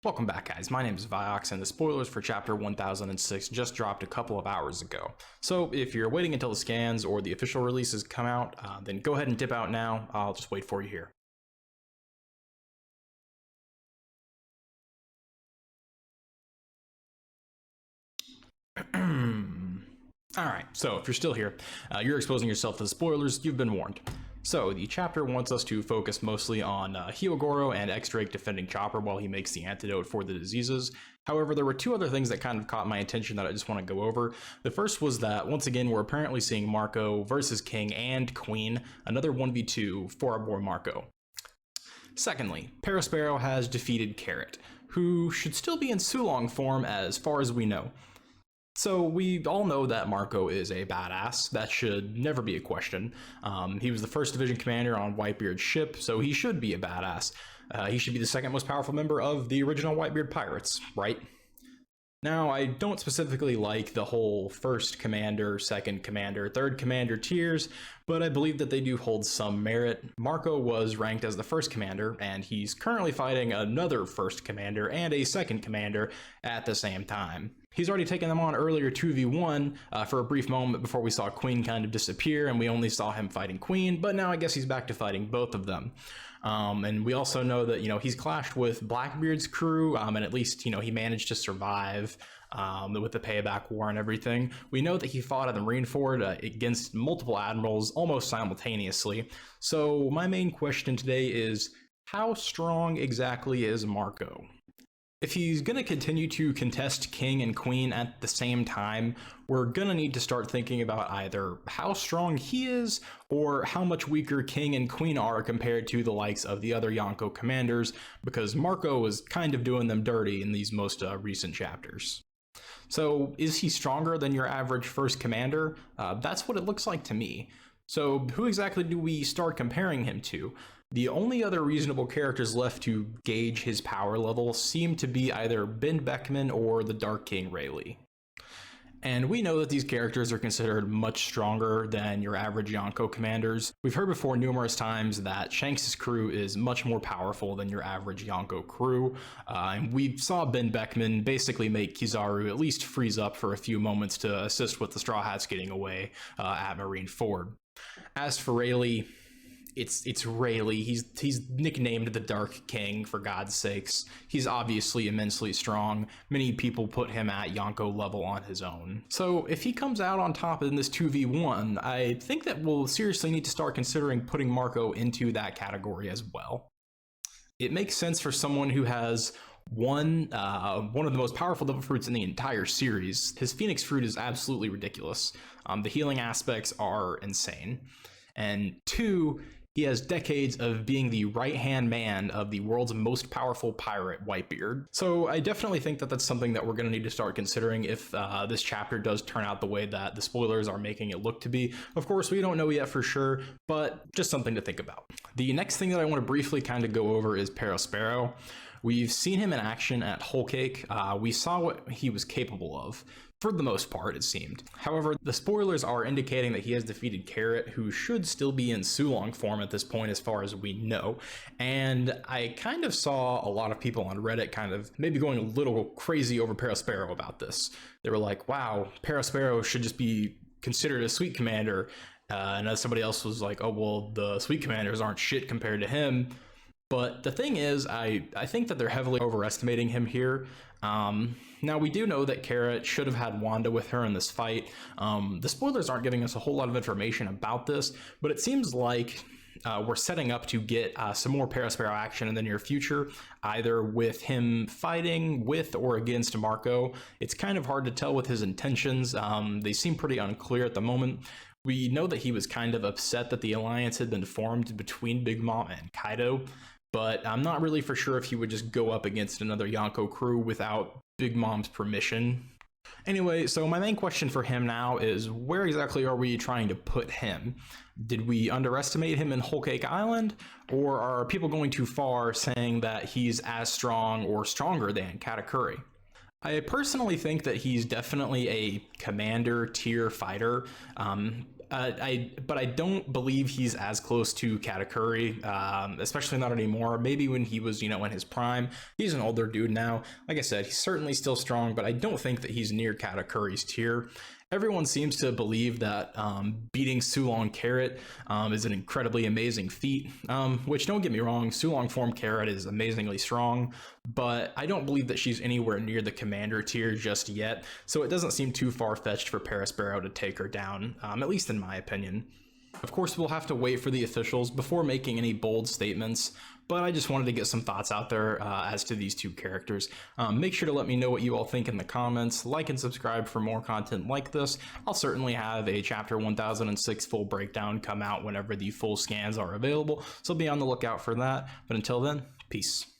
Welcome back, guys. My name is Viox, and the spoilers for Chapter 1006 just dropped a couple of hours ago. So if you're waiting until the scans or the official releases come out, then go ahead and dip out now. I'll just wait for you here. Alright, so if you're still here, you're exposing yourself to the spoilers, you've been warned. So, the chapter wants us to focus mostly on Hyogoro and X-Drake defending Chopper while he makes the antidote for the diseases. However, there were two other things that kind of caught my attention that I just want to go over. The first was that, once again, we're apparently seeing Marco versus King and Queen, another 1v2 for our boy Marco. Secondly, Parasparrow has defeated Carrot, who should still be in Sulong form as far as we know. So we all know that Marco is a badass. That should never be a question. He was the first division commander on Whitebeard's ship, so he should be a badass. He should be the second most powerful member of the original Whitebeard pirates, right? Now, I don't specifically like the whole first commander, second commander, third commander tiers, but I believe that they do hold some merit. Marco was ranked as the first commander, and he's currently fighting another first commander and a second commander at the same time. He's already taken them on earlier 2v1 for a brief moment before we saw Queen kind of disappear, and we only saw him fighting Queen, but now I guess he's back to fighting both of them. And we also know that, he's clashed with Blackbeard's crew, and at least, he managed to survive with the payback war and everything. We know that he fought at the Marineford against multiple admirals almost simultaneously. So my main question today is, how strong exactly is Marco? If he's going to continue to contest King and Queen at the same time, we're going to need to start thinking about either how strong he is or how much weaker King and Queen are compared to the likes of the other Yonko commanders, because Marco is kind of doing them dirty in these most recent chapters. So is he stronger than your average first commander? That's what it looks like to me. So who exactly do we start comparing him to? The only other reasonable characters left to gauge his power level seem to be either Benn Beckman or the Dark King Rayleigh. And we know that these characters are considered much stronger than your average Yonko commanders. We've heard before numerous times that Shanks' crew is much more powerful than your average Yonko crew. And we saw Benn Beckman basically make Kizaru at least freeze up for a few moments to assist with the Straw Hats getting away at Marineford. As for Rayleigh, it's Rayleigh. He's nicknamed the Dark King, for God's sakes. He's obviously immensely strong. Many people put him at Yonko level on his own. So if he comes out on top in this 2v1, I think that we'll seriously need to start considering putting Marco into that category as well. It makes sense for someone who has one of the most powerful devil fruits in the entire series. His Phoenix fruit is absolutely ridiculous. The healing aspects are insane. And two, he has decades of being the right-hand man of the world's most powerful pirate, Whitebeard. So I definitely think that that's something that we're going to need to start considering if this chapter does turn out the way that the spoilers are making it look to be. Of course, we don't know yet for sure, but just something to think about. The next thing that I want to briefly kind of go over is Parasparrow. We've seen him in action at Whole Cake. We saw what he was capable of. For the most part, it seemed. However, the spoilers are indicating that he has defeated Carrot, who should still be in Sulong form at this point as far as we know. And I kind of saw a lot of people on Reddit kind of maybe going a little crazy over Parasparrow about this. They were like, wow, Parasparrow should just be considered a sweet commander. And as somebody else was like, oh, well, the sweet commanders aren't shit compared to him. But the thing is, I think that they're heavily overestimating him here. Now, we do know that Carrot should have had Wanda with her in this fight. The spoilers aren't giving us a whole lot of information about this, but it seems like we're setting up to get some more Parasparrow action in the near future, either with him fighting with or against Marco. It's kind of hard to tell with his intentions. They seem pretty unclear at the moment. We know that he was kind of upset that the alliance had been formed between Big Mom and Kaido, but I'm not really for sure if he would just go up against another Yonko crew without Big Mom's permission. Anyway, so my main question for him now is, where exactly are we trying to put him? Did we underestimate him in Whole Cake Island, or are people going too far saying that he's as strong or stronger than Katakuri? I personally think that he's definitely a commander tier fighter. but I don't believe he's as close to Katakuri, especially not anymore. Maybe when he was, in his prime. He's an older dude now. Like I said, he's certainly still strong, but I don't think that he's near Katakuri's tier. Everyone seems to believe that beating Sulong Carrot is an incredibly amazing feat, which, don't get me wrong, Sulong form Carrot is amazingly strong, but I don't believe that she's anywhere near the commander tier just yet, so it doesn't seem too far-fetched for Parasparrow to take her down, at least in my opinion. Of course, we'll have to wait for the officials before making any bold statements, but I just wanted to get some thoughts out there as to these two characters. Make sure to let me know what you all think in the comments, like and subscribe for more content like this. I'll certainly have a Chapter 1006 full breakdown come out whenever the full scans are available, so be on the lookout for that. But until then, peace.